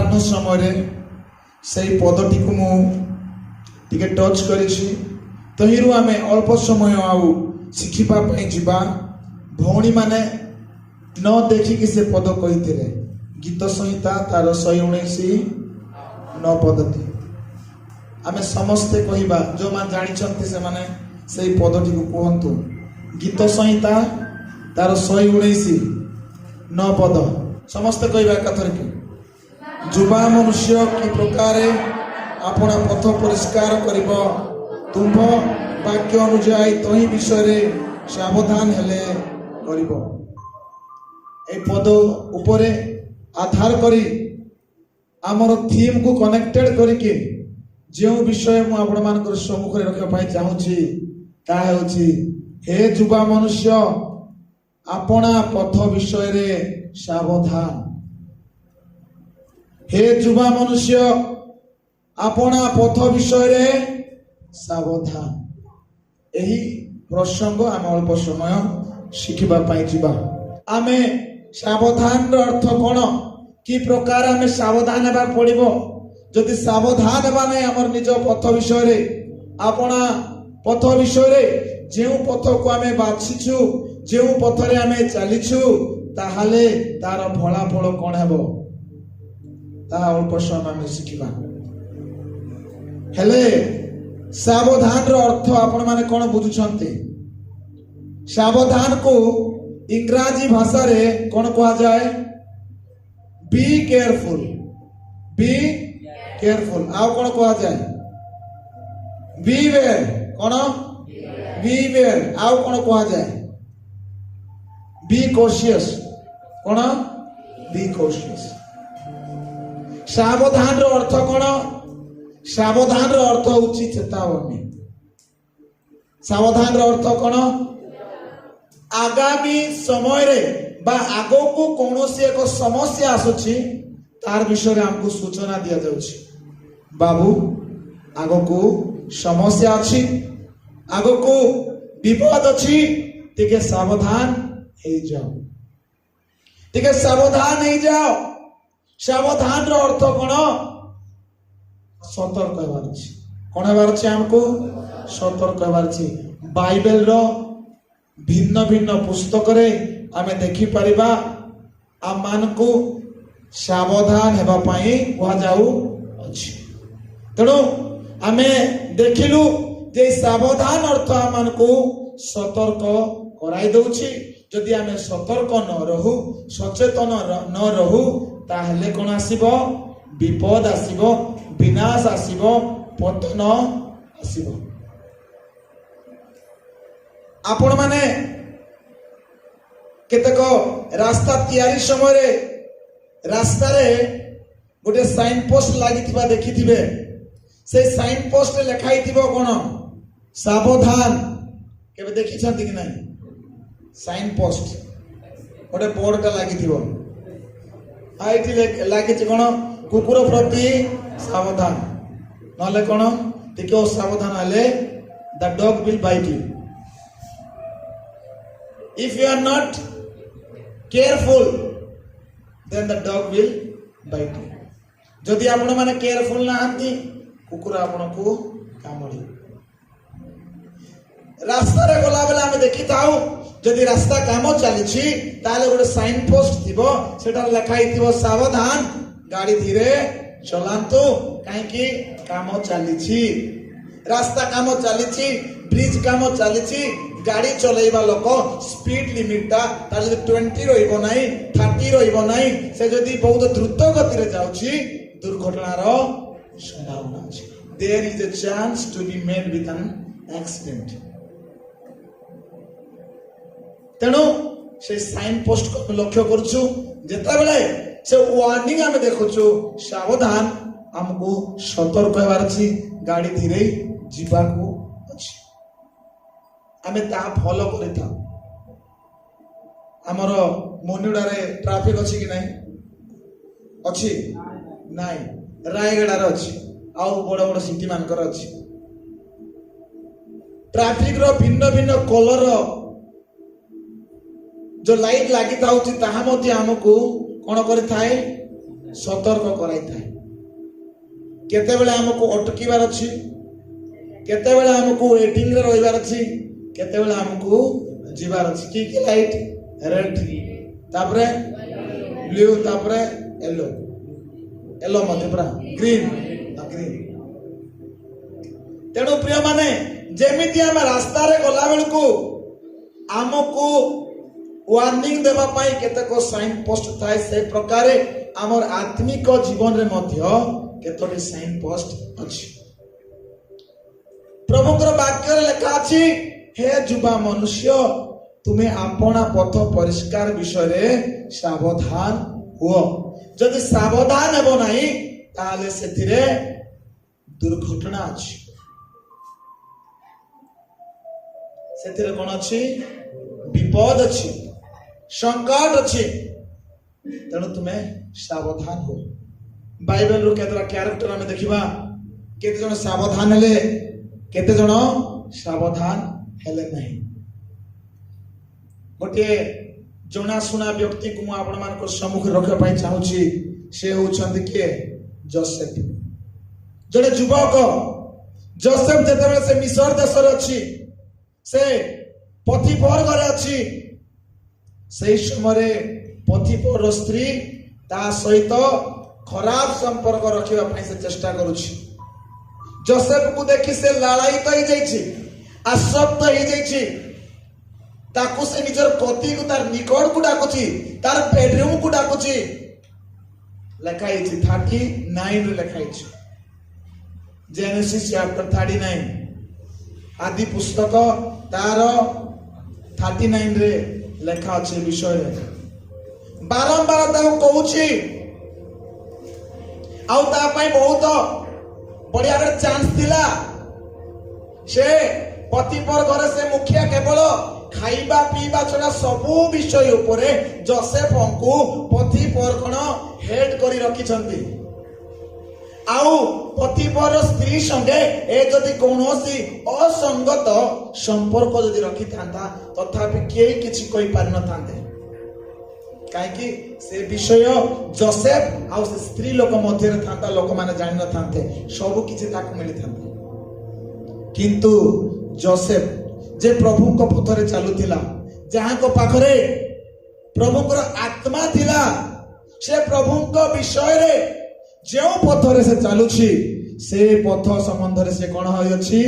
अपराह्न समय से पदटी को मुझे टच करी तहिरु आम अल्प समय आउ शिखिबा जीवा भौणी माने न देखिकी से पद कही गीत संहिता तार 119 पदटी आमे समस्ते कहवा जो मान जानी से माने से पदटी को कहतु गीत संहिता तार 119 पद समस्ते कहवा कथर की जुबा मनुष्य कि प्रकार अपना पथ परिष्कार करिब तुम वाक्य अनुजाई तही विषय सावधान हेले करिब। ए पद उपरे आधार करी आमर थीम को कनेक्टेड करके जो विषय मु आपण मानकर सम्मुख रे रखिया पाई चाहूची ता हेउची हे जुबा मनुष्य अपना पथ विषय रे सावधान। हे जुबा मनुष्य अपना पथ विषय रे सावधान। यही प्रसंग आम अल्प समय शिखिबा पाई जिबा। आमे सावधान रो अर्थ कोन कि प्रकार आमे सावधान हेबा पड़िबो जदि सावधान हेबा नै हमर निज पथ विषय रे अपना पथ विषय रे जेउ पथ को आमे बाछिछु जेउ पथ रे आमे चलिछु ताहाले तार फलाफल कोन हेबो ता अल्प समय आमे शिखिबा। हेले सावधान रो अर्थ आपण माने कोन बुझुछंती? सावधान को इंग्राजी भाषा रे कोन कहा जाए? Be careful. Be careful. आउ कोन कहा जाए? बीवेयर। कोन? बीवेयर। आउ कोन कहा जाए? Be cautious. Cone? Be cautious. सावधान रो अर्थ कोन? सावधान रो अर्थ होची चेतावनी। सावधान रो अर्थ कोन? आगामी समय रे बा आगो को कौनसी एक समस्या आसुची तार विषय रे हमको सूचना दिया जाउची। बाबू आगो को समस्या अछि, आगो को विपद अछि, तिके सावधान हे जाओ। तिके सावधान हे जाओ। सावधान रो अर्थ कोन? सतर्क हेबार अछि। कोन हेबार अछि? हमको सतर्क हेबार अछि। बाइबल रो भिन्न भिन्न पुस्तक रे आमे देखि परिबा आम मानकु सावधान हेबा पाई कहा जाऊ अछि। तेणु आमे देखिलु जे सावधान अर्थ आम मानकु सतर्क कराई दउछि। जदि आमे सतर्क न रहू सचेतन न रहू ताहले कोन आसीबो? विपद आसीबो, विनाश आसीबो, पतन आसीबो। आपण माने केतक रास्ता तैयारी समय रे रास्ता रे गोटे साइन पोस्ट लागिथिबा देखिथिबे। से साइन पोस्ट लेखाई थिबो कोन? सावधान। केबे देखि छथि कि नै? साइन पोस्ट गोटे बोर्ड का लागिथिबो। आइठी लागिछि कोन? कुकुर प्रति सावधान। नले कोन? टिको सावधान आले the dog will bite you. If you are not careful, then the dog will bite you. जदि आपण माने केयरफुल ना हंती कुकुर आपण को कामड़ी। रास्ता रे गला बेला हमें देखि ताऊ जदि रास्ता काम चली छी ताले गोटे साइन पोस्ट थिबो सेटा लिखाई थिबो सावधान गाड़ी धीरे चलांतु काहे कि काम चली छी। रास्ता काम चली छी, ब्रिज काम चली छी, गाड़ी चलेबा लोक स्पीड लिमिट ता 20 रहिबो नाही 30 रहिबो नाही। से जदि बहुत द्रुत गति रे जाउची दुर्घटनार संभावना अछि। There is a chance to be made with an accident. तेणु से साइन पोस्ट को लक्ष्य करछु जेता बेले से वार्निंग आमे देखुछु सावधान हमको सतर्क हेबार अछि। गाड़ी धीरे जीवा को अछि। आमे ता फॉलो करिथा। हमर मोनिडा रे ट्रैफिक अछि कि नाही? अछि नाही। रायगड़ा रे अछि आउ बड़ बड़ सिटी मानकर अछि। ट्रैफिक रो भिन्न भिन्न कलर जो लाइट लागि थाउची ताहा मध्ये हमको कोन करि थाए? सतर्क कराई थाए केतेबेले हमको अटकीबार अछि केतेबेले हमको वेटिंग रे रहिबार अछि केतेबेले हमको जीवार अछि की लाइट रेड तापरे ब्लू तापरे येलो येलो मते पूरा ग्रीन ग्रीन तेणु प्रिय माने जेमिति हम रास्ता रे गला बेलको हमको वार्निंग देवा पाई केतेक साइन पोस्ट थाए से प्रकार आमर आत्मिक जीवन रे मध्य केतोटी साइन पोस्ट अछि प्रभुकर वाक्य रे लिखा अछि हे जुबा मनुष्य तुम्हें अपना पथ परिष्कार विषय रे सावधान हुओ जदि सावधान हेबो नाही ताले सेथिरे दुर्घटना अछि सेथिरे कोन अछि विपद अछि संकट अछि तेणु तुम्हें सावधान हो बाइबल रो केतरा कैरेक्टर हमें देखिबा केते जण सावधान हेले केते जण सावधान हेले नहीं गोटे जणा सुना व्यक्ति को आपण मान को सम्मुख रखिया पाई चाहूची से होचंदी के जोसेफ जड़े युवक जोसेफ जेतेबेले से मिस्र देश रे अछि से पथिपर घरे अछि से समय पथिपर स्त्री ता सहित खराब संपर्क रखिबा पाई से चेष्टा करूची जोसेफ को देखि से लालायित हो जाइछि आसक्त हो जाइछि ताकू से निजर पति को तार निकट को डाकुची तार बेडरूम को डाकुची लिखाई 39 रे लिखाई जेनेसिस चैप्टर 39 आदि पुस्तक तार 39 रे लिखा अछि विषय रे बारंबार ता कहूची आउ ता पाई बहुत बढ़िया रे चांस दिला से पति पर घरे से मुखिया केवल खाइबा पीबा छड़ा सबु विषय उपरे जोसेफ को पति पर कोन हेड करी रखी छंती आउ पति पर स्त्री संगे ए जदि कोनोसी असंगत संपर्क जदि रखी थांता तथापि केही किछि कहि पार न थांते काहे कि से विषय जोसेफ आउ से स्त्री लोक मध्य रे थांता लोक माने जानि न थांते सब किछि ताको मिली थांते किंतु जोसेफ जे प्रभु को पथरे चालुथिला जहां को पाखरे प्रभु को आत्मा थिला से प्रभु को विषय रे जो पथरे से चालुछि से पथ संबंध रे से कोन होय अछि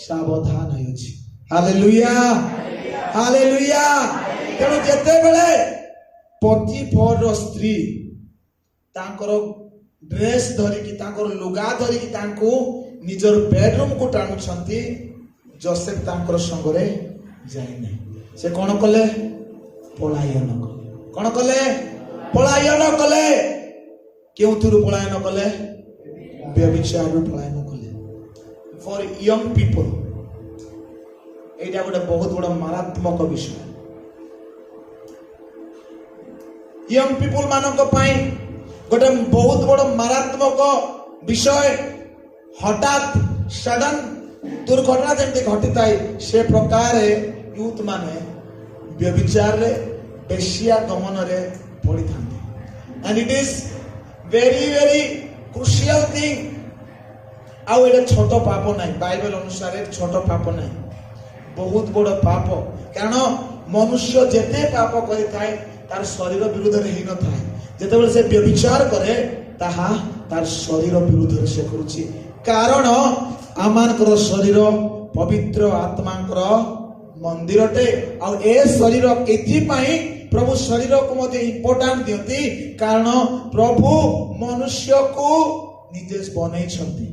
सावधान होय अछि हालेलुया हालेलुया तेणु जेते बेले पति पर स्त्री तांकर ड्रेस धरि कि तांकर लुगा धरि कि तांको निजर बेडरूम को टाणु छंती जोसेफ तांकर संगरे जाई नै से कोन कले पलायन कोन कले पलायन कले केउथुरु पलायन कले व्यभिचारु पलायन कले फॉर यंग पीपल एटा गोटे बहुत बड़ मारात्मक विषय यंग पीपल मानक पाई गोटे बहुत बड़ मारात्मक विषय हठात सडन दुर्घटना जमती घटी थाए से प्रकार यूथ माने व्यभिचार रे बेशिया गमन रे पड़ी थांते and it is very very crucial thing आउ एटा छोट पाप नाही बाइबल अनुसार छोट पाप नाही बहुत बड़ पाप कारण मनुष्य जेते पाप करि थाए तार शरीर विरुद्ध रे ही न थाए जेतेबेले से व्यभिचार करे ताहा तार शरीर विरुद्ध रे से करूची कारण आमानकर शरीर पवित्र आत्मांकर मंदिरटे आ ए शरीर एथि पाई प्रभु शरीर को मते इंपोर्टेंट दियती कारण प्रभु मनुष्य को निजे बनै छथि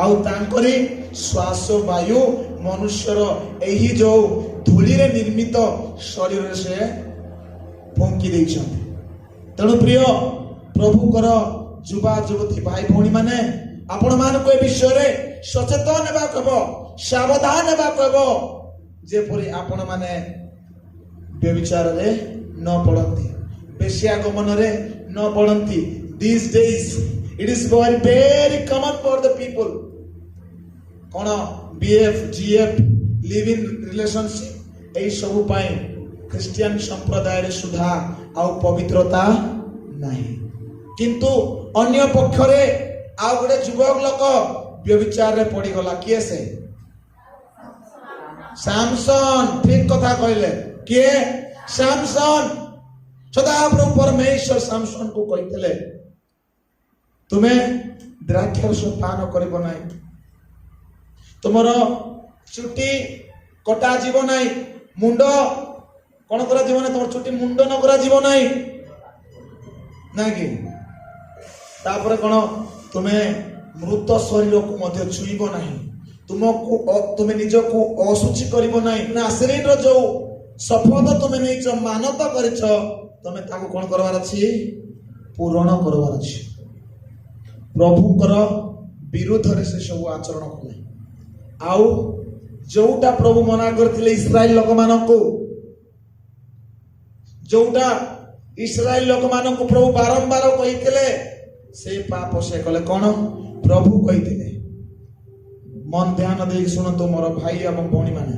आउ तांकरी श्वास वायु मनुष्यर एही जो धूली रे निर्मित शरीर से फंकी दै छथि तेणु प्रिय प्रभुकर युवा युवती भाई भौणी माने आपण मान को विषय रे सचेतन हेबा कहबो सावधान हेबा कहबो जेपरि आपण माने व्यभिचार रे न पड़ंती बेश्या गमन रे न पड़ंती these days it is very common for the people कोन BF GF live in relationship एई सब पाई क्रिश्चियन संप्रदाय रे सुधा आ पवित्रता ନାହିଁ। କିନ୍ତୁ ଅନ୍ୟ ପକ୍ଷରେ ଆଉ ଗୋଟେ ଯୁବକ ଲୋକ ବ୍ୟଭିଚାରରେ ପଡ଼ିଗଲା। କିଏ ସେ? ସାମସନ। ଠିକ କଥା କହିଲେ। କିଏ? ସାମସନ। ସଦାପ୍ରଭୁ ପରମେଶ୍ୱର ସାମସନକୁ କହିଥିଲେ ତୁମେ ଦ୍ରାକ୍ଷାରସ ପାନ କରିବ ନାହିଁ, ତୁମର ଚୁଟି କଟା ଯିବ ନାହିଁ, ମୁଣ୍ଡ କଣ କରାଯିବ ନାହିଁ, ତୁମର ଚୁଟି ମୁଣ୍ଡ ନ କରାଯିବ ନାହିଁ, ନାଇଁ କି? ତାପରେ କଣ, ତୁମେ ମୃତ ଶରୀରକୁ ମଧ୍ୟ ଛୁଇଁବ ନାହିଁ, ତୁମେ ନିଜକୁ ଅଶୁଚି କରିବ ନାହିଁ। ନାସରୀର ଯୋଉ ଶପଥ ତୁମେ ନେଇଛ, ମାନତ କରିଛ, ତମେ ତାକୁ କଣ କରିବାର ଅଛି? ପୂରଣ କରିବାର ଅଛି। ପ୍ରଭୁଙ୍କର ବିରୁଦ୍ଧରେ ସେ ସବୁ ଆଚରଣ କଲେ। ଆଉ ଯୋଉଟା ପ୍ରଭୁ ମନା କରିଥିଲେ ଇସ୍ରାଏଲ ଲୋକମାନଙ୍କୁ, ଯୋଉଟା ଇସ୍ରାଏଲ ଲୋକମାନଙ୍କୁ ପ୍ରଭୁ ବାରମ୍ବାର କହିଥିଲେ, ସେ ପାପ ସେ କଲେ। କଣ ପ୍ରଭୁ କହିଥିଲେ? ମନ ଧ୍ୟାନ ଦେଇକି ଶୁଣନ୍ତୁ ମୋର ଭାଇ ଏବଂ ଭଉଣୀ ମାନେ।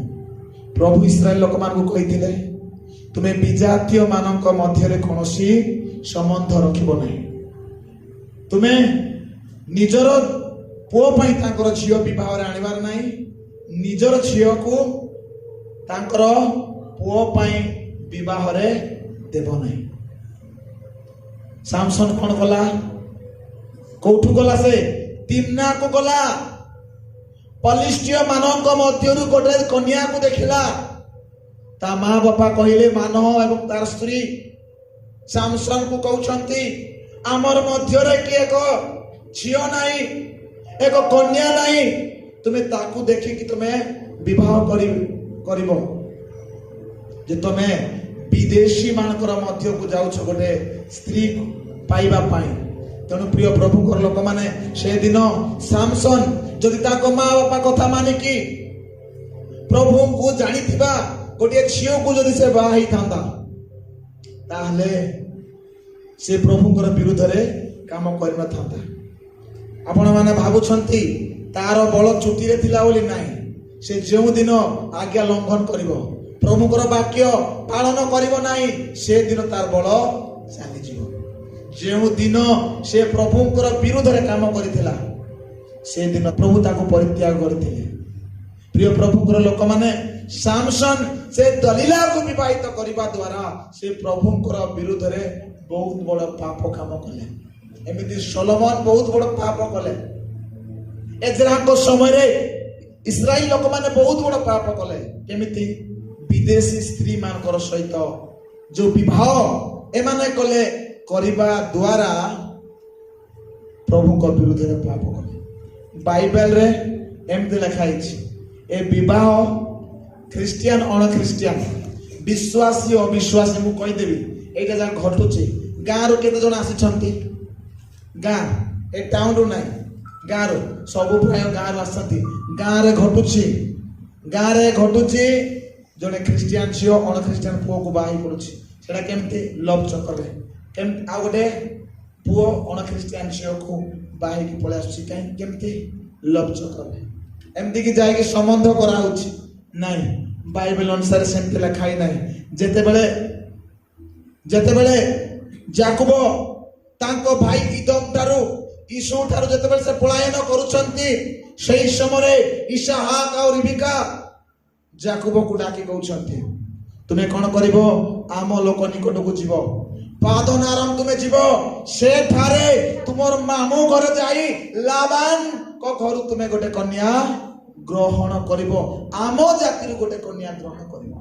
ପ୍ରଭୁ ଇସ୍ରାଏଲ ଲୋକମାନଙ୍କୁ କହିଥିଲେ ତୁମେ ବିଜାତୀୟ ମାନଙ୍କ ମଧ୍ୟରେ କୌଣସି ସମ୍ବନ୍ଧ ରଖିବ ନାହିଁ, ତୁମେ ନିଜର ପୁଅ ପାଇଁ ତାଙ୍କର ଝିଅ ବିବାହରେ ଆଣିବାର ନାହିଁ, ନିଜର ଝିଅକୁ ତାଙ୍କର ପୁଅ ପାଇଁ ବିବାହରେ ଦେବ ନାହିଁ। ସାମସନ କଣ କଲା? କୋଉଠୁ ଗଲା? ସେ ତିମ୍ନାକୁ ଗଲା। ପଲିଷ୍ଟିୟ ମାନଙ୍କ ମଧ୍ୟରୁ ଗୋଟେ କନ୍ୟାକୁ ଦେଖିଲା। ତା ମା ବାପା କହିଲେ, ମାନହ ଏବଂ ତାର ସ୍ତ୍ରୀ ସାମସନକୁ କହୁଛନ୍ତି ଆମର ମଧ୍ୟରେ କି ଏକ ଝିଅ ନାହିଁ, ଏକ କନ୍ୟା ନାହିଁ, ତୁମେ ତାକୁ ଦେଖିକି ତୁମେ ବିବାହ କରିବ। ଯେ ତୁମେ ବିଦେଶୀ ମାନଙ୍କର ମଧ୍ୟକୁ ଯାଉଛ ଗୋଟେ ସ୍ତ୍ରୀ ପାଇବା ପାଇଁ। ତେଣୁ ପ୍ରିୟ ପ୍ରଭୁଙ୍କର ଲୋକମାନେ, ସେଦିନ ସାମସନ ଯଦି ତାଙ୍କ ମା ବାପା କଥା ମାନିକି ପ୍ରଭୁଙ୍କୁ ଜାଣିଥିବା ଗୋଟିଏ ଝିଅକୁ ଯଦି ସେ ବାହା ହେଇଥାନ୍ତା, ତାହେଲେ ସେ ପ୍ରଭୁଙ୍କର ବିରୁଦ୍ଧରେ କାମ କରିନଥାନ୍ତା। ଆପଣ ମାନେ ଭାବୁଛନ୍ତି ତାର ବଳ ଚୁଟିରେ ଥିଲା ବୋଲି? ନାହିଁ। ସେ ଯେଉଁ ଦିନ ଆଜ୍ଞା ଲଙ୍ଘନ କରିବ, ପ୍ରଭୁଙ୍କର ବାକ୍ୟ ପାଳନ କରିବ ନାହିଁ, ସେଦିନ ତାର ବଳ ଚାଲିଯିବ। ଯେଉଁ ଦିନ ସେ ପ୍ରଭୁଙ୍କର ବିରୁଦ୍ଧରେ କାମ କରିଥିଲା, ସେଦିନ ପ୍ରଭୁ ତାକୁ ପରିତ୍ୟାଗ କରିଥିଲେ। ପ୍ରିୟ ପ୍ରଭୁଙ୍କର ଲୋକମାନେ, ସାମସନ ସେ ଦଲିଲାକୁ ବିବାହିତ କରିବା ଦ୍ୱାରା ସେ ପ୍ରଭୁଙ୍କର ବିରୁଦ୍ଧରେ ବହୁତ ବଡ଼ ପାପ କାମ କଲେ। ଏମିତି ସୋଲୋମନ ବହୁତ ବଡ଼ ପାପ କଲେ। ଏଜ୍ରାଙ୍କ ସମୟରେ ଇସ୍ରାଏଲ ଲୋକମାନେ ବହୁତ ବଡ଼ ପାପ କଲେ। କେମିତି? ବିଦେଶୀ ସ୍ତ୍ରୀ ମାନଙ୍କର ସହିତ ଯୋଉ ବିବାହ ଏମାନେ କଲେ, କରିବା ଦ୍ୱାରା ପ୍ରଭୁଙ୍କ ବିରୁଦ୍ଧରେ ପାପ କଲେ। ବାଇବେଲରେ ଏମିତି ଲେଖା ହେଇଛି, ଏ ବିବାହ ଖ୍ରୀଷ୍ଟିଆନ ଅଣଖ୍ରୀଷ୍ଟିଆନ, ବିଶ୍ୱାସୀ ଅବିଶ୍ୱାସୀ, ମୁଁ କହିଦେବି ଏଇଟା ଯାହା ଘଟୁଛି। ଗାଁରୁ କେତେ ଜଣ ଆସିଛନ୍ତି? ଗାଁ, ଏ ଟାଉନରୁ ନାହିଁ, ଗାଁରୁ ସବୁ ପ୍ରାୟ ଗାଁରୁ ଆସନ୍ତି। ଗାଁରେ ଘଟୁଛି ଜଣେ ଖ୍ରୀଷ୍ଟିଆନ ଝିଅ ଅଣଖ୍ରୀଷ୍ଟିଆନ ପୁଅକୁ ବାହା ହେଇ ପଡୁଛି। ସେଟା କେମିତି? ଲଭ୍ ଚକ୍କରରେ। କେମିତି? ଆଉ ଗୋଟେ ପୁଅ ଅଣଖ୍ରୀଷ୍ଟିଆନ ଝିଅକୁ ବାହା ହେଇକି ପଳେଇ ଆସୁଛି। କାହିଁକି? କେମିତି? ଲଭ୍ ଚକ୍କରରେ। ଏମିତିକି ଯାଇକି ସମ୍ବନ୍ଧ କରାହଉଛି? ନାଇଁ, ବାଇବେଲ ଅନୁସାରେ ସେମିତି ଲେଖା ହିଁ ନାହିଁ। ଯେତେବେଳେ ଯାକୁବ ତାଙ୍କ ଭାଇ ଇଦମ ଠାରୁ ଈଶୁ ଠାରୁ ଯେତେବେଳେ ସେ ପଳାୟନ କରୁଛନ୍ତି, ସେହି ସମୟରେ ଇସାହାକ ଆଉ ରିବିକା ଯାକୁବକୁ ଡାକି କହୁଛନ୍ତି, ତୁମେ କଣ କରିବ? ଆମ ଲୋକ ନିକଟକୁ ଯିବ, ପାଦନାରାମ ତୁମେ ଯିବ, ସେଠାରେ ତୁମର ମାମୁଁ ଘରେ ଯାଇ ଲାବାନଙ୍କ ଘରୁ ତୁମେ ଗୋଟେ କନ୍ୟା ଗ୍ରହଣ କରିବ, ଆମ ଜାତିରୁ ଗୋଟେ କନ୍ୟା ଗ୍ରହଣ କରିବ।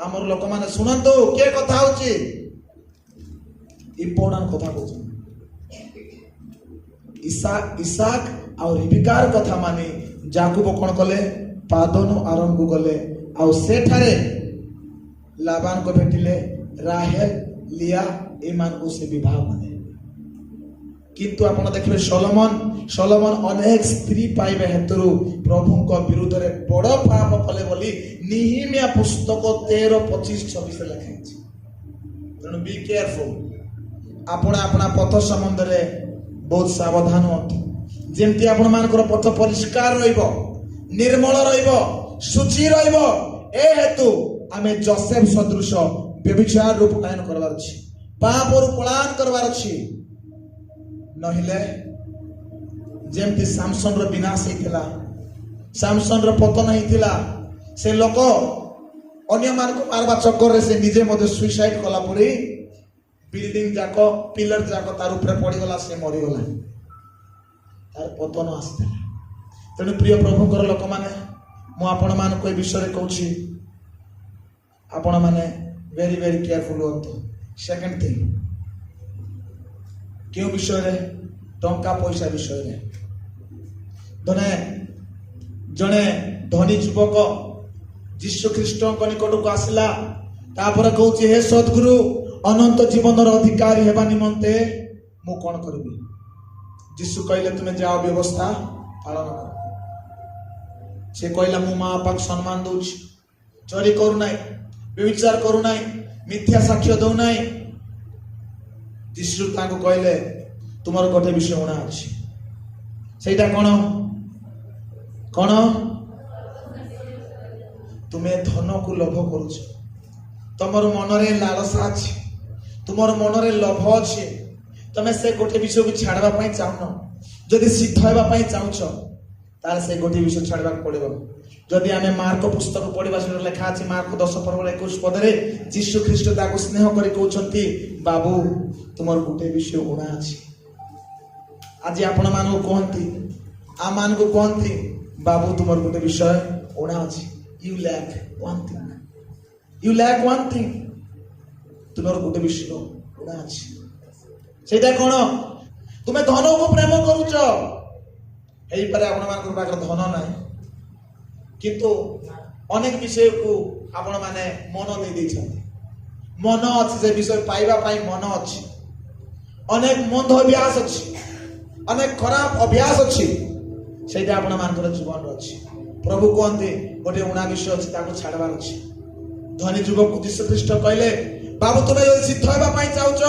ଆମର ଲୋକମାନେ ଶୁଣନ୍ତୁ, କିଏ କଥା ହଉଛି? ଇମ୍ପୋର୍ଟାଣ୍ଟ କଥା କହୁଛି। ଇସାକ ଆଉ ରିବିକାର କଥା ମାନି ଯାକୁବ କଣ କଲେ? ପାଦନ ଆରମ୍ଭକୁ ଗଲେ, ଆଉ ସେଠାରେ ଲାବାନକୁ ଭେଟିଲେ। ରାହେଲ, ଲିଆ ଏମାନଙ୍କୁ ସେ ବିବାହ କଲେ। କିନ୍ତୁ ଆପଣ ଦେଖିବେ ସୋଲୋମନ ଅନେକ ସ୍ତ୍ରୀ ପାଇବା ହେତୁରୁ ପ୍ରଭୁଙ୍କ ବିରୁଦ୍ଧରେ ବଡ଼ ପାପ କଲେ ବୋଲି ନିହିମିଆ ପୁସ୍ତକ 13:25-26 ଲେଖା ହେଇଛି। ତେଣୁ ବି କେୟାରଫୁଲ। ଆପଣ ପଥ ସମ୍ବନ୍ଧରେ ବହୁତ ସାବଧାନ ହୁଅନ୍ତୁ, ଯେମିତି ଆପଣ ମାନଙ୍କର ପଥ ପରିଷ୍କାର ରହିବ, ନିର୍ମଳ ରହିବ, ଶୁଚି ରହିବ। ଏ ହେତୁ ଆମେ ଯୋସେଫ ସଦୃଶ ବ୍ୟଭିଚାରରୁ ପଳାୟନ କରିବାର ଅଛି। पापरु पलायन करवार अछि नहिले जेमती सामसन रो विनाश हेतिला सामसन रो पतन हेतिला से लोक अन्य मान को मारवा चक्कर रे से निजे मते सुसाइड कला पड़ी बिल्डिंग जाको पिलर जाको तार ऊपर पड़ी गला से मरि गला तार पतन आस्थिला तेणु प्रिय प्रभुकर लोक माने मु आपण मान को विषय कहूची आपण माने वेरी वेरी केयरफुल होतो सेकंड थिंग क्यों विषय रे टंका पैसा विषय रे धने जने धनी युवक जीशु ख्रीष्ट निकट को आसला तापर कहूची हे सद्गुरु अनंत जीवन अधिकारी हेबा निमंते मु कौन करबी जीशु कहले तुमे जाओ व्यवस्था पालन कर से कहला मु माँ बापा सम्मान दउछि चोरी करू नाई व्यभिचार करू नाई मिथ्या साक्ष्य दउ नाई जीशु ताको कहले तुमर गोटे विषय होना अछि सेटा कोन तुमे धन को लोभ करूछ तुमर मनरे लालसा अछि तुमर मनरे लोभ अछि तमे से गोटे विषय को छाड़वा पई चाहनो जदि सिद्ध हेबा पई चाहछ तार से गोटे विषय छाड़वा पड़िबो जदि आमे मार्क पुस्तक पढ़िबा से लेखा अछि मार्क 10:21 पदरे जीशु ख्रीष्ट ताको स्नेह करी कहउछंती बाबू तुमर गोटे विषय होना अछि आज आपण मान को कहंती आ मान को कहंती बाबू तुमर गोटे विषय होना अछि you lack one thing तुमर गोटे विषय होना अछि सेटा कोन तुमे धन को प्रेम करूछ एई पर आपण मान को पाकर धन नाही किंतु अनेक विषय को आपण माने मन दे दैछथि मन अछि जे विषय पाइबा पाई मन अछि अनेक मंद अभ्यास अछि अनेक खराब अभ्यास अछि सेटा आपण मान को जीवन अछि प्रभु कहते गोटे उणा विषय अछि ताको छाड़बार अछि धनी युवक को जीशु ख्रीष्ट कहले बाबू तुमे जदि सिद्ध हेबा पई चाहूछ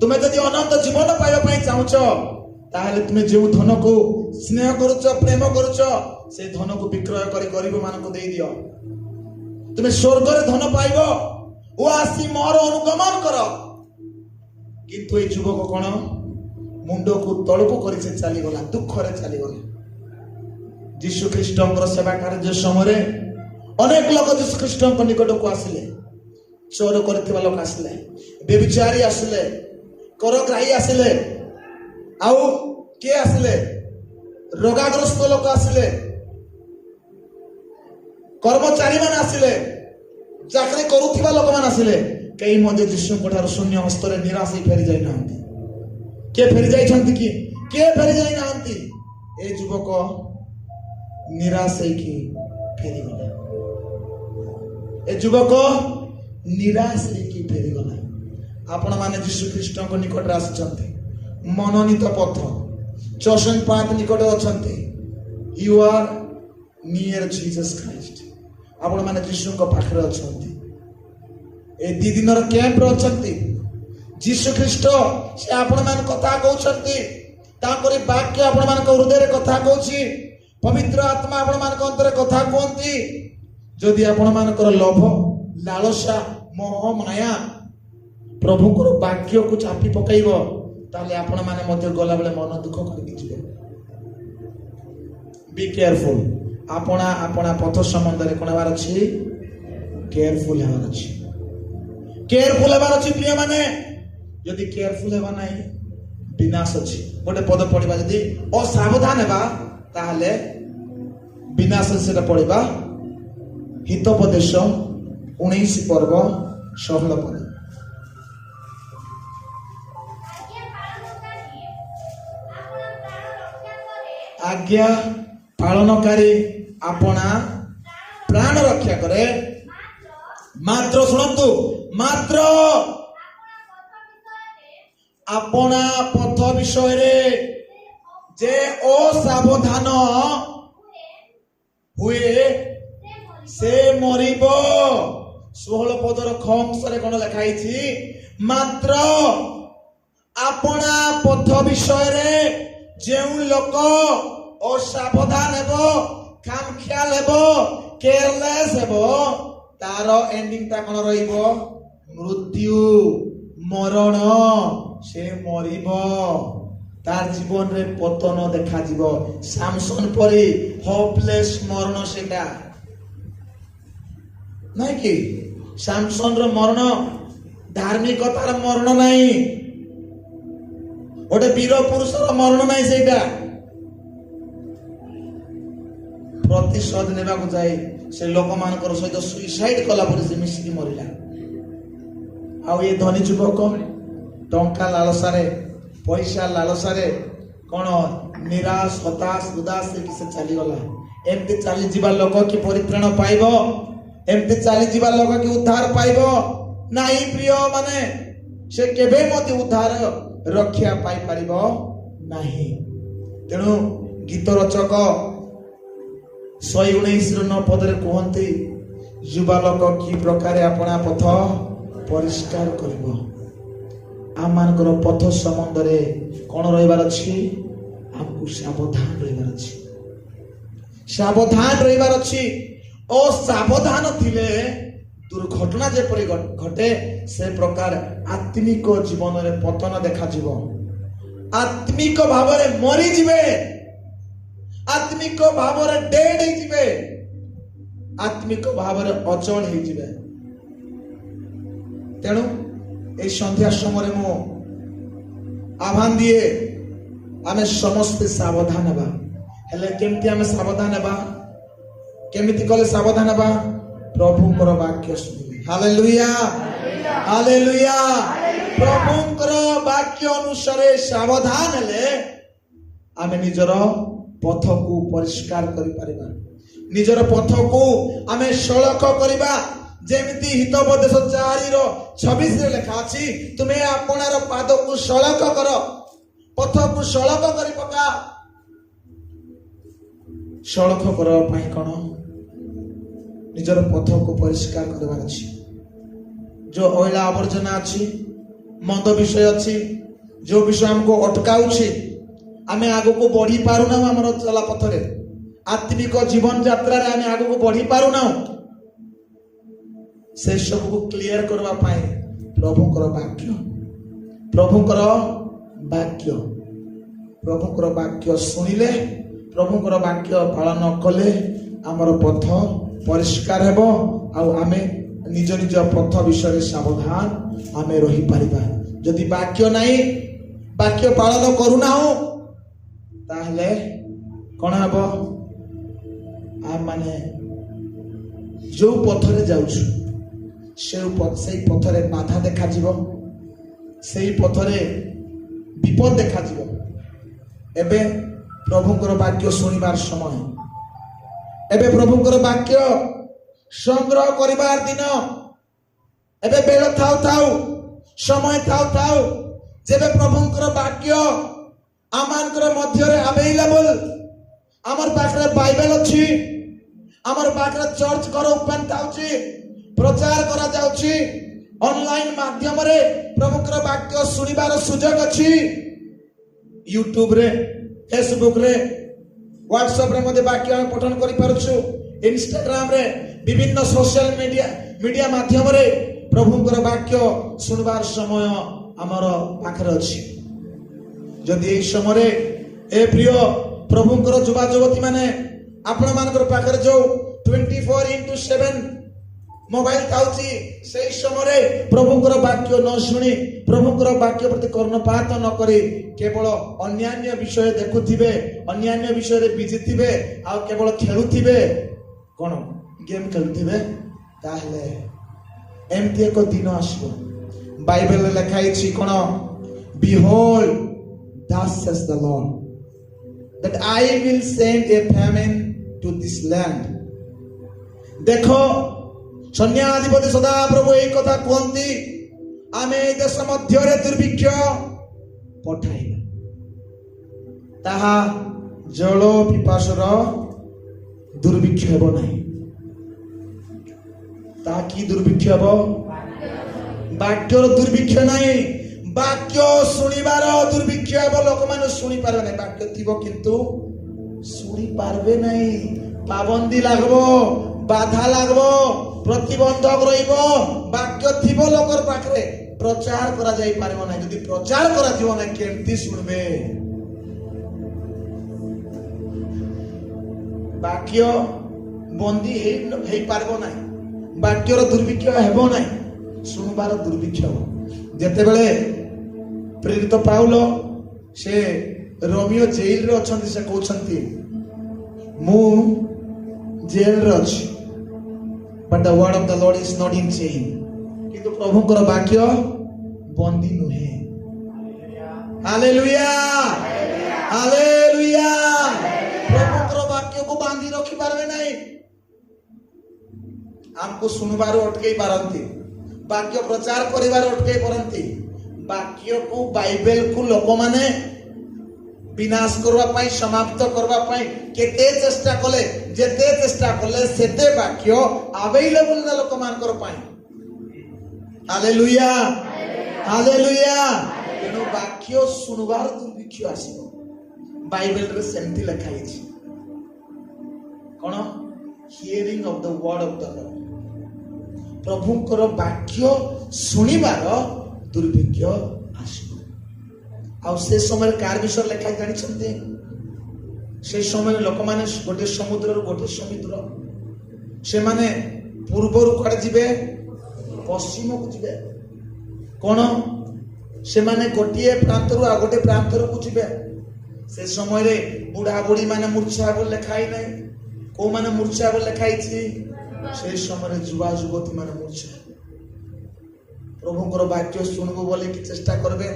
तुमे जदि अनंत जीवन पाइबा पई चाहूछ ताहले तुमे जे धन को स्नेह करूछ प्रेम करूछ से धन को विक्रय करी गरीब मान को दे दियो तुमे स्वर्ग रे धन पाइबो ओ आसी मोर अनुगमन कर किंतु ए युवक कोन मुंडो को तळको करी से चली गला दुख रे चली गला जीशु ख्रीष्टंकर सेवा कार्य समय अनेक लोक जीशु ख्रीष्ट निकट को आसिले चोर करथिबा लोक आसिले व्यभिचारी आसिले करग्राही आसिले आउ के आसिले रोगाग्रस्त लोक आसिले कर्मचारी मान आसिले चाकरी करूथिबा लोक मान आसिले कई मध्य जीशु कोठार शून्य हस्तरे निराश फेरी जाई नांती के फेरी जाई छंती की के फेरी जाई नांती ए युवक निराश की फेरी गला ए युवक निराश की फेरी गला आपण माने जीशु ख्रीष्ट को निकट आछंती मनोनीत पथ चोशन पात निकट अछंती you are near Jesus Christ आपण माने जीशु को पाखरे अछंती ए दी दिनर कैंप रे अछंती जीशु ख्रीष्ट से आपण मान कथा कहउछंती ताकरी वाक्य आपण मान को हृदय रे कथा कहउची पवित्र आत्मा आपण मान को अंतर कथा कहंती जदि आपण मान को लोभ लालसा मोह माया प्रभु को वाक्य को चापी पकाइबो ताले आपण माने मध्य गला बेले मन दुख करके जिवे बी केयरफुल आपणा पथ संबंध रे कोनबार अछि केयरफुल हेबार अछि केयरफुल हेबार अछि प्रिय माने यदि केयरफुल हेबा नाही विनाश अछि गोटे पद पढिबा यदि असावधान हेबा ताहले विनाश से पड़िबा हितोपदेश 19 पर्व 16 पद आज्ञा पालनकारी अपना प्राण रक्षा करे मात्र सुनतु मात्र अपना पथ विषय रे जे असावधान हुए से मरिबो 16 पदर खंसरे कोन लिखाई छी मात्र अपना पथ विषय रे जेउ लोक असावधान हेबो खाम ख्याल हेबो केयरलेस हेबो तार एंडिंग ता कोन रहिबो मृत्यु ମରଣ, ସେ ମରିବ, ତାର ଜୀବନରେ ପତନ ଦେଖାଯିବ। ସାମସନ ପରି ହୋପଲେସ୍ ମରଣ ସେଟା ନାଇଁ କି? ସାମସନର ମରଣ ଧାର୍ମିକତାର ମରଣ ନାହିଁ, ଗୋଟେ ବୀର ପୁରୁଷର ମରଣ ନାହିଁ। ସେଇଟା ପ୍ରତିଶୋଧ ନେବାକୁ ଯାଇ ସେ ଲୋକମାନଙ୍କର ସହିତ ସୁଇସାଇଡ କଲା ପରେ ସେ ମିଶିକି ମରିଲା। ଆଉ ଏ ଧନୀ ଯୁବକ ଟଙ୍କା ଲାଳସାରେ, ପଇସା ଲାଳସାରେ କଣ ନିରାଶ, ହତାଶ, ଉଦାସ ହେଇକି ସେ ଚାଲିଗଲା। ଏମିତି ଚାଲିଯିବା ଲୋକ କି ପରିତ୍ରାଣ ପାଇବ? ଏମିତି ଚାଲିଯିବା ଲୋକ କି ଉଦ୍ଧାର ପାଇବ? ନାହିଁ ପ୍ରିୟ ମାନେ, ସେ କେବେ ମଧ୍ୟ ଉଦ୍ଧାର ରକ୍ଷା ପାଇପାରିବ ନାହିଁ। ତେଣୁ ଗୀତ ରଚକ 119 ପଦରେ କୁହନ୍ତି, ଯୁବା ଲୋକ କି ପ୍ରକାରେ ଆପଣା ପଥ ପରିଷ୍କାର କରିବ। ଆମମାନଙ୍କର ପଥ ସମ୍ବନ୍ଧରେ କଣ ରହିବାର ଅଛି? ଆମକୁ ସାବଧାନ ରହିବାର ଅଛି, ସାବଧାନ ରହିବାର ଅଛି। ଅସାବଧାନ ଥିଲେ ଦୁର୍ଘଟଣା ଯେପରି ଘଟେ, ସେ ପ୍ରକାର ଆତ୍ମିକ ଜୀବନରେ ପତନ ଦେଖାଯିବ। ଆତ୍ମିକ ଭାବରେ ମରିଯିବେ, ଆତ୍ମିକ ଭାବରେ ଡେଡ୍ ହେଇଯିବେ, ଆତ୍ମିକ ଭାବରେ ଅଚଳ ହେଇଯିବେ। ତେଣୁ এই ସନ୍ଧ୍ୟା ସମୟରେ ମୁଁ ଆହ୍ୱାନ ଦିଏ, ଆମେ ସମସ୍ତେ ସାବଧାନ ହେବା। ହେଲେ କେମିତି ଆମେ ସାବଧାନ ହେବା? କେମିତି କଲେ ସାବଧାନ ହେବା? ପ୍ରଭୁଙ୍କର ବାକ୍ୟ ଶୁଣିବେ। Hallelujah, hallelujah. ପ୍ରଭୁଙ୍କର ବାକ୍ୟ ଅନୁସାରେ ସାବଧାନ ହେଲେ ଆମେ ନିଜର ପଥକୁ ପରିଷ୍କାର କରିପାରିବା, ନିଜର ପଥକୁ ଆମେ ସଳଖ କରିବା। ଯେମିତି ହିତୋପଦେଶ 4:26 ଲେଖା ଅଛି, ତୁମେ ଆପଣାର ପାଦକୁ ସଳଖ କର, ପଥକୁ ସଳଖ କରି ପକା। ସଳଖ କରିବା ପାଇଁ କଣ? ନିଜର ପଥକୁ ପରିଷ୍କାର କରିବାର ଅଛି। ଯୋଉ ଅଇଲା ଆବର୍ଜନା ଅଛି, ମନ୍ଦ ବିଷୟ ଅଛି, ଯୋଉ ବିଷୟ ଆମକୁ ଅଟକାଉଛି, ଆମେ ଆଗକୁ ବଢି ପାରୁନାହୁଁ, ଆମର ଚଲା ପଥରେ, ଆତ୍ମିକ ଜୀବନ ଯାତ୍ରାରେ ଆମେ ଆଗକୁ ବଢି ପାରୁନାହୁଁ, ସେ ସବୁକୁ କ୍ଲିୟର କରିବା ପାଇଁ ପ୍ରଭୁଙ୍କର ବାକ୍ୟ, ପ୍ରଭୁଙ୍କର ବାକ୍ୟ, ପ୍ରଭୁଙ୍କର ବାକ୍ୟ ଶୁଣିଲେ, ପ୍ରଭୁଙ୍କର ବାକ୍ୟ ପାଳନ କଲେ ଆମର ପଥ ପରିଷ୍କାର ହେବ। ଆଉ ଆମେ ନିଜ ନିଜ ପଥ ବିଷୟରେ ସାବଧାନ ଆମେ ରହିପାରିବା। ଯଦି ବାକ୍ୟ ନାହିଁ, ବାକ୍ୟ ପାଳନ କରୁନାହୁଁ, ତାହେଲେ କଣ ହେବ? ଆମେ ଯୋଉ ପଥରେ ଯାଉଛୁ, ସେଇ ପଥରେ ବାଧା ଦେଖାଯିବ, ସେଇ ପଥରେ ବିପଦ ଦେଖାଯିବ। ଏବେ ପ୍ରଭୁଙ୍କର ବାକ୍ୟ ଶୁଣିବାର ସମୟ, ଏବେ ପ୍ରଭୁଙ୍କର ବାକ୍ୟ ସଂଗ୍ରହ କରିବାର ଦିନ। ଏବେ ବେଳ ଥାଉ ଥାଉ, ସମୟ ଥାଉ ଥାଉ, ଯେବେ ପ୍ରଭୁଙ୍କର ବାକ୍ୟ ଆମମାନଙ୍କର ମଧ୍ୟରେ ଆଭେଲେବଲ, ଆମର ପାଖରେ ବାଇବେଲ ଅଛି, ଆମର ପାଖରେ ଚର୍ଚ୍ଚ ଘର ଓପେନ ଥାଉଛି, ପ୍ରଚାର କରାଯାଉଛି, ଅନଲାଇନ ମାଧ୍ୟମରେ ପ୍ରଭୁଙ୍କର ବାକ୍ୟ ଶୁଣିବାର ସୁଯୋଗ ଅଛି। ୟୁଟ୍ୟୁବରେ, ଫେସବୁକରେ, ହ୍ୱାଟ୍ସଆପରେ ମଧ୍ୟ ବାକ୍ୟ ଆମେ ପଠନ କରିପାରୁଛୁ। ଇନଷ୍ଟାଗ୍ରାମରେ, ବିଭିନ୍ନ ସୋସିଆଲ ମିଡିଆ ମାଧ୍ୟମରେ ପ୍ରଭୁଙ୍କର ବାକ୍ୟ ଶୁଣିବାର ସମୟ ଆମର ପାଖରେ ଅଛି। ଯଦି ଏହି ସମୟରେ ଏ ପ୍ରିୟ ପ୍ରଭୁଙ୍କର ଯୁବା ଯୁବତୀ ମାନେ, ଆପଣମାନଙ୍କର ପାଖରେ ଯୋଉ 24x7 ମୋବାଇଲ ଥାଉଛି, ସେଇ ସମୟରେ ପ୍ରଭୁଙ୍କର ବାକ୍ୟ ନ ଶୁଣି, ପ୍ରଭୁଙ୍କର ବାକ୍ୟ ପ୍ରତି କର୍ଣ୍ଣପାତ ନ କରି କେବଳ ଅନ୍ୟାନ୍ୟ ବିଷୟ ଦେଖୁଥିବେ, ଅନ୍ୟାନ୍ୟ ବିଷୟରେ ବିଜି ଥିବେ, ଆଉ କେବଳ ଖେଳୁଥିବେ, କଣ ଗେମ୍ ଖେଳୁଥିବେ, ତାହେଲେ ଏମିତି ଏକ ଦିନ ଆସିବ। ବାଇବେଲରେ ଲେଖା ହେଇଛି କଣ? Behold, thus says the Lord, that I will send a famine to this land. ଦେଖ, ସୈନ୍ୟାଧିପତି ସଦାପ୍ରଭୁ ଏହି କଥା କୁହନ୍ତି, ଆମେ ଏହି ଦେଶ ମଧ୍ୟରେ ଦୁର୍ଭିକ୍ଷ ପଠାଇବା। ତାହା ଜଳ ପିପାସର ଦୁର୍ଭିକ୍ଷ ହେବ ନାହିଁ। ତାହା କି ଦୁର୍ଭିକ୍ଷ ହେବ? ବାକ୍ୟର ଦୁର୍ଭିକ୍ଷ ନାହିଁ, ବାକ୍ୟ ଶୁଣିବାର ଦୁର୍ଭିକ୍ଷ ହେବ। ଲୋକମାନେ ଶୁଣିପାରିବେ ନାହିଁ, ବାକ୍ୟ ଥିବ କିନ୍ତୁ ଶୁଣିପାରିବେ ନାହିଁ। ପାବନ୍ଦୀ ଲାଗବ, ବାଧା ଲାଗବ, ପ୍ରତିବନ୍ଧକ ରହିବ। ବାକ୍ୟ ଥିବ ଲୋକର ପାଖରେ, प्रचार करा जाई पारिबो ना जदि प्रचार करा जीव ना केमती सुनबे वाक्य बंदी हे पारिबो ना वाक्यर दुर्भिक्ष हेबो ना सुनबार दुर्भिक्ष जेतेबेले प्रेरित पाउल से रोमियो जेल रे अछंती से कहउछंती मु जेल रे अछि but the word of the Lord is not in chain किंतु प्रभु कर वाक्य बंदी नुहे हालेलुया हालेलुया प्रभु कर वाक्य को बांधी रखि पारबे नहीं हमको सुनबार अटकई पारंती वाक्य प्रचार करिवार अटकई परंती वाक्य को बाइबल को लोक माने विनाश करवा पाई समाप्त करवा पाई केते चेष्टा कले जेते चेष्टा कले सेते वाक्य अवेलेबल ना लोक मानकर पाई हालेलुया हालेलुया तेनु वाक्य सुनबार दुर्भिक्ष आसीबो बाइबल रे सेमति लिखा हिची कोन hearing of the word of the Lord प्रभुଙ୍କର वाक्य सुनिबार दुर्भिक्ष आसीबो आ से समय कार विषय लिखा जानि छथि से समय लोक माने गोटे समुद्र रो गोटे समुद्र से माने पूर्व रु कड जिवे पश्चिम को जिवे कोन से माने गोटिए प्रांत रु आ गोटे प्रांत रु जिवे से समय रे बुढ़ा बुढ़ी माने मूर्छा बोल लिखाई नै को माने मूर्छा बोल लिखाई छी से समय रे जुवा जुवती माने मूर्छा प्रभुଙ୍କର वाक्य सुनबो बोले कि चेष्टा करबे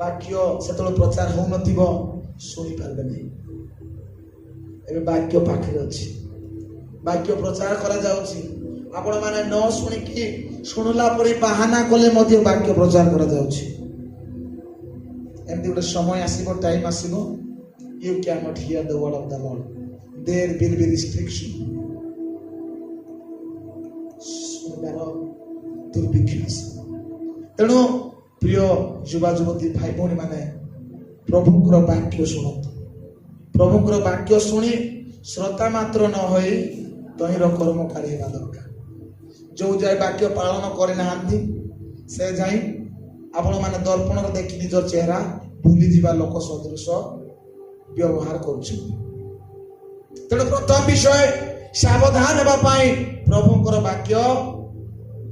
वाक्य सेतलो प्रचार हो नथिबो सुनि पारबे नै एबे वाक्य पाखरे अछि वाक्य प्रचार करा जाउछि आपण माने न सुनि कि सुनला परे बहाना कले मध्ये वाक्य प्रचार करा जाउछि एमदी गोटे समय आसीबो टाइम आसीबो you can not hear the word of the Lord there will be restriction सुनबार दुर्भिक्ष तेणु प्रिय युवा युवती भाई भौणी माने प्रभुଙ୍କର वाक्य शुणतु प्रभुଙ୍କର वाक्य शुणी श्रोता मात्र न होई तहिर कर्मकारी हेबा दरकार जो जाय वाक्य पालन करे नाहंती से जाई आपण माने दर्पण रे देखि निज चेहरा भूली जीवा लोक सदृश व्यवहार करूछ तेणु प्रथम विषय सावधान हेबा पाई प्रभुଙ୍କର वाक्य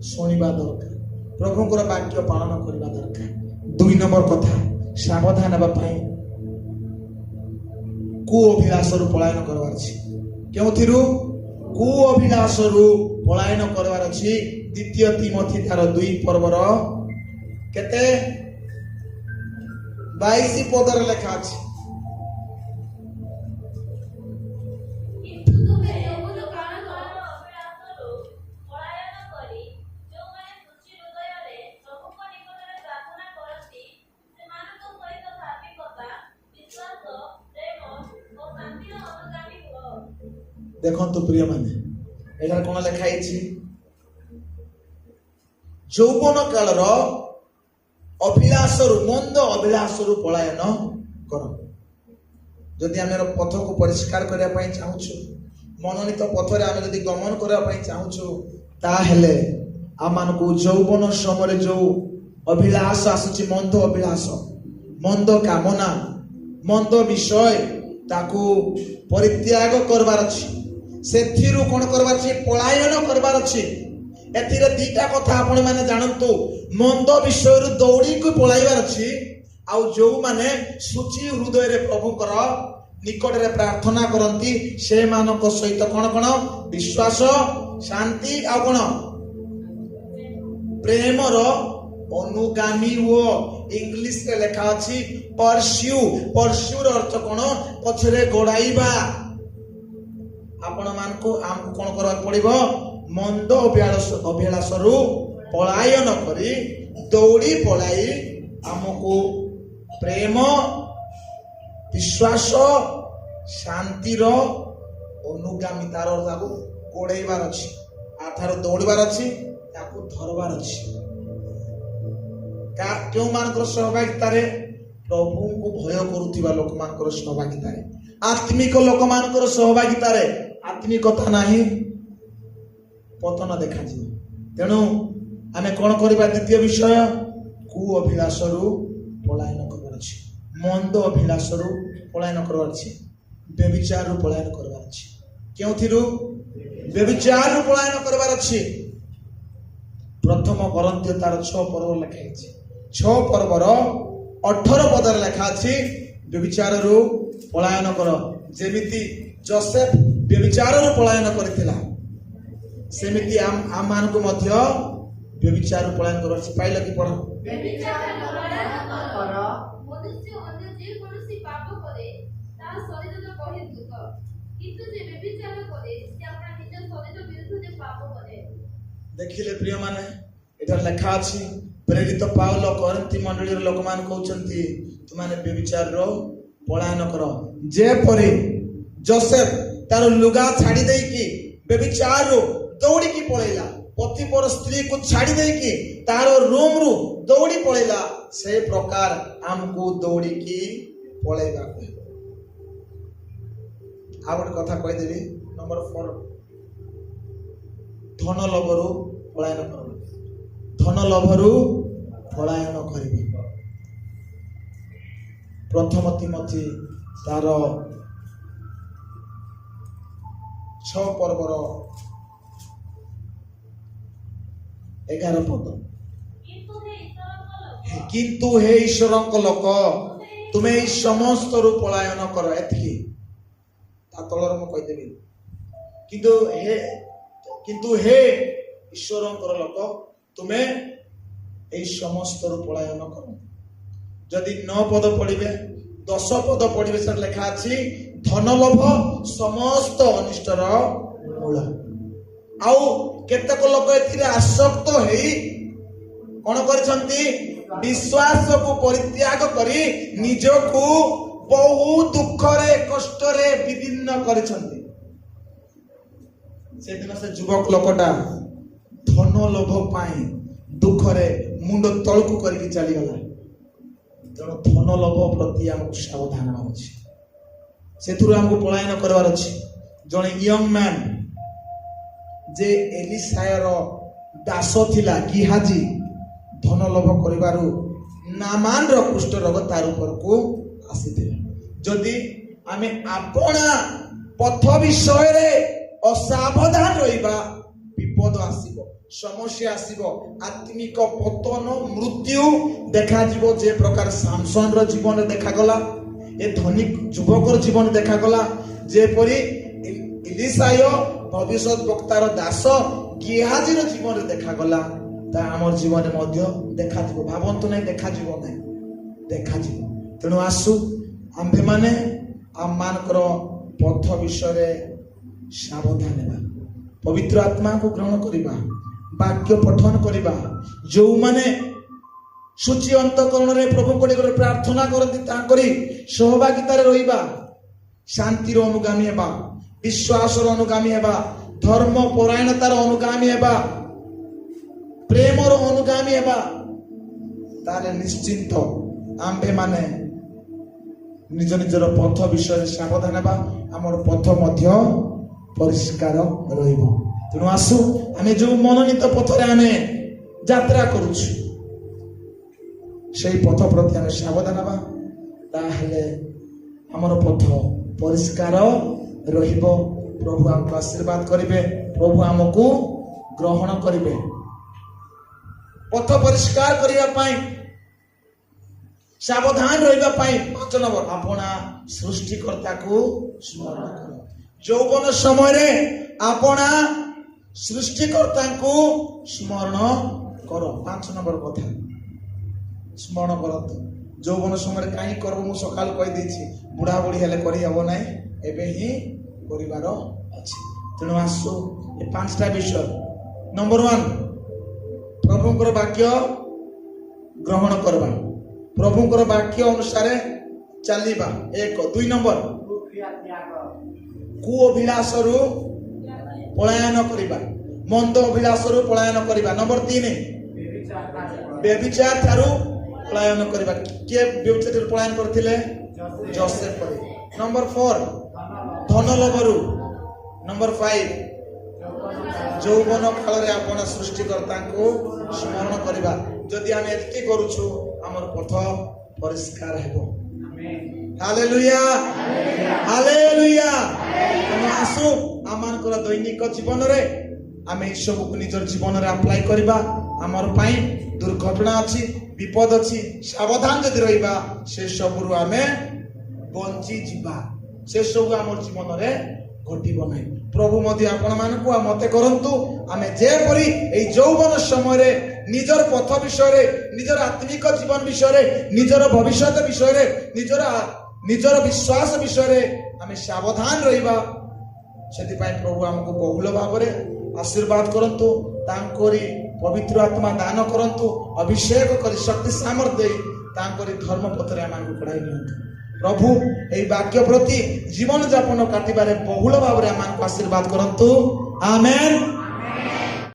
शुणिबा दरकार प्रभुଙ୍କର वाक्य पालन करबा दरकार दुई नंबर कथा सावधान हेबा पई को अभिलाष रु पलायन करबार अछि केउथिरु को अभिलाष रु पलायन करबार अछि द्वितीय तिमोथी तार 2 पर्वर केते 22 पदर लेखा अछि देखो प्रिय माने एटा कोन लेखाई छी यौवन कालर अभिलाष रु मंद अभिलाष रु पलायन कर जदि आमे पथ को परिष्कार करिया पई चाहूछु मनोनीत पथ रे आमे जदि गमन करिया पई चाहूछु ता हेले आमान को यौवन समय जो अभिलाष आसुची मंद अभिलाष मंद कामना मंद विषय ताकू परित्याग करबार अछि सेथिरु कोन करबार अछि पलायन करबार अछि एथिरे दीटा कथा आपण माने जानंतु मंद विषय रु दौड़ी को पलाइबार अछि आ जो माने सुची हृदय रे प्रभु कर निकट रे प्रार्थना करंती से मानक सहित कोन कोन विश्वास शांति आ कोन प्रेम रो अनुगामी हो इंग्लिश रे लिखा अछि परस्यू रो अर्थ कोन पछरे गोडाइबा आपण मान को आम कोन करबा पड़िबो मंद अभिलाष रु पलायन करी दौड़ी पलाई हमको प्रेम विश्वास शांति रो अनुगामितार ताकू गोड़ेबार अछि आथार दौड़बार अछि ताकू धरबार अछि का क्यों मानकर सहभागिता रे प्रभु को भय करूथिबा लोक मानकर सहभागिता रे आत्मिक लोक मानकर सहभागिता रे आत्मिकता नाही पतन देखा जी तेणु आमे कौन करबा द्वितीय विषय कु अभिलाषरु पलायन करबार अछि मंद अभिलाषरु पलायन करबार अछि व्यभिचारु पलायन करबार अछि केउथिरु व्यभिचारु पलायन करबार अछि प्रथम करन्ती तार 6 पर्व लिखा अछि 6 पर्वर 18 पदर लिखा अछि व्यभिचारु पलायन कर जेमिति जोसेफ व्यभिचारु पलायन करथिला सेमिति आम मान को मध्य व्यभिचारु पलायन करबार अछि पाइल कि पढ व्यभिचार पलायन कर मनुष्य अन्य जे कोनोसी पाप करे ता शरीरर बहिर्भूत किंतु जे व्यभिचार करे से अपना निज शरीर विरुद्ध पाप करे देखिले प्रिय माने एटा लेखा अछि प्रेरित पाउल करन्ती मंडलीर लोकमान कहउचंती तुमाने व्यभिचार रो पलायन करो जे परे जोसेफ तार लुगा छाड़ी देई कि व्यभिचार रो दौड़ी की पळेला पति पर स्त्री को छाड़ी देई कि तार रूम रु दौड़ी पळेला से प्रकार हमको दौड़ी की पळेबा आउट कथा कहि देबी नंबर 4 धन लोभरु पलायन कर धन लोभरु पलायन करिबा प्रथम तिमोथी तार 6 पर्वर 11 पद किंतु हे ईश्वरक लोक तुमे ई समस्त रु पलायन कर एथि ता तलर म कहि देबी किंतु हे ईश्वरक लोक तुमे ए समस्त रु पलायन कर जदि 9 पद पढ़िबे 10 पद पढ़िबे सर लिखा अछि धन लोभ समस्त अनिष्टर मूल आउ केतक लोक एथिरे आसक्त हेई कोन करछंती विश्वास को परित्याग करी निजको बहु दुख रे कष्ट रे विभिन्न करछंती से दिन से युवक लोकटा धन लोभ पाई दुख रे मुंड तळकु करके चली गला तेणु धन लोभ प्रति हमको सावधान होछि सेथुर हमको पलायन करबार अछि जने यंग मैन जे एलिसायर दास थिला गिहाजी धन लोभ करिबारु नामान रो कुष्ठ रोग तार ऊपर को आसीथिला जदि आमे आपणा पथ विषय रे असावधान रहिबा विपद आसीबो समस्या आसीबो आत्मिक पतन मृत्यु देखा जीवो जे प्रकार सामसन रो जीवन देखा गला ए धनिक युवकर जीवन देखा गला जे परी इलिसाय भविष्य वक्तार दास गिहाजीर जीवन देखा गला ता हमर जीवन मध्य देखा जीवो भावंतु नै देखा जीवो नै देखा जीवो तेणु आसु आम्भे माने आम मानकर पथ विषय रे सावधान हेबा पवित्र आत्मा को ग्रहण करिबा वाक्य पठन करिबा जो माने सूची अंतकरण रे प्रभु को प्रार्थना करती ताकरी सहभागिता रे रहिबा शांतिर अनुगामी हेबा विश्वास रो अनुगामी हेबा धर्म परायणतार अनुगामी हेबा प्रेम रो अनुगामी हेबा ताले निश्चिंत आम्भे माने निज निजर पथ विषय सावधान हेबा हमर पथ मध्य परिष्कार रहिबो तेणु आसु आमे जो मनोनीत पथरे आमे यात्रा करूछु सेई पथ प्रति आमे सावधान हेबा ताहेले हमर पथ परिष्कार रहिबो प्रभु हमको आशीर्वाद करिवे प्रभु हमको ग्रहण करिवे पथ परिष्कार करिया पाई सावधान रहिबा पाई 5 नंबर आपना सृष्टिकर्ता को स्मरण करो यौवन समय रे आपना सृष्टिकर्ता को स्मरण करो 5 नंबर कथा स्मरण करो यौवन समय रे काई करबो मु सकाल कहि दैछि बुढ़ा बुढ़ी हेले करि हबो नै एबे ही परिवार अछि तेणु आसु ए 5टा विषय नंबर 1 प्रभुଙ୍କର वाक्य ग्रहण करबा प्रभुଙ୍କର वाक्य अनुसार चलिबा 1 2 नंबर कु अभिलाष रु पलायन करिबा मंद अभिलाष रु पलायन करिबा नंबर 3 व्यभिचार थारु पलायन करिबा के व्यभिचार रु पलायन करथिले जोसेफ परे नंबर 4 धन लोभरु नंबर 5 যৌବନ କାଳରେ ଆପଣ ସୃଷ୍ଟିକର୍ତ୍ତାଙ୍କୁ ସ୍ମରଣ କରିବା। ଯଦି ଆମେ ଏତିକି କରୁଛୁ ଆମର ପଥ ପରିଷ୍କାର ହେବ। Hallelujah hallelujah. ଆମେ ଆସୁ ଆମମାନଙ୍କର ଦୈନିକ ଜୀବନରେ ଆମେ ଏସବୁକୁ ନିଜର ଜୀବନରେ ଆପ୍ଲାଏ କରିବା। ଆମର ପାଇଁ ଦୁର୍ଘଟଣା ଅଛି, ବିପଦ ଅଛି, ସାବଧାନ ଯଦି ରହିବା ସେ ସବୁରୁ ଆମେ ବଞ୍ଚିଯିବା। ସେ ସବୁ ଆମର ଜୀବନରେ ଘଟିବ ନାହିଁ। ପ୍ରଭୁ ମଧ୍ୟ ଆପଣମାନଙ୍କୁ ଆଉ ମତେ କରନ୍ତୁ ଆମେ ଯେପରି ଏଇ ଯୌବନ ସମୟରେ ନିଜର ପଥ ବିଷୟରେ, ନିଜର ଆତ୍ମିକ ଜୀବନ ବିଷୟରେ, ନିଜର ଭବିଷ୍ୟତ ବିଷୟରେ, ନିଜର ବିଶ୍ୱାସ ବିଷୟରେ ଆମେ ସାବଧାନ ରହିବା। ସେଥିପାଇଁ ପ୍ରଭୁ ଆମକୁ ବହୁଳ ଭାବରେ ଆଶୀର୍ବାଦ କରନ୍ତୁ। ତାଙ୍କରି ପବିତ୍ର ଆତ୍ମା ଦାନ କରନ୍ତୁ, ଅଭିଷେକ କରି ଶକ୍ତି ସାମର୍ଥ୍ୟ ଦେଇ ତାଙ୍କରି ଧର୍ମ ପଥରେ ଆମମାନଙ୍କୁ କଢାଇ ନିଅନ୍ତୁ। ପ୍ରଭୁ ଏହି ବାକ୍ୟ ପ୍ରତି ଜୀବନ ଯାପନ କାଟିବାରେ ବହୁଳ ଭାବରେ ଆମମାନଙ୍କୁ ଆଶୀର୍ବାଦ କରନ୍ତୁ। ଆମେନ୍।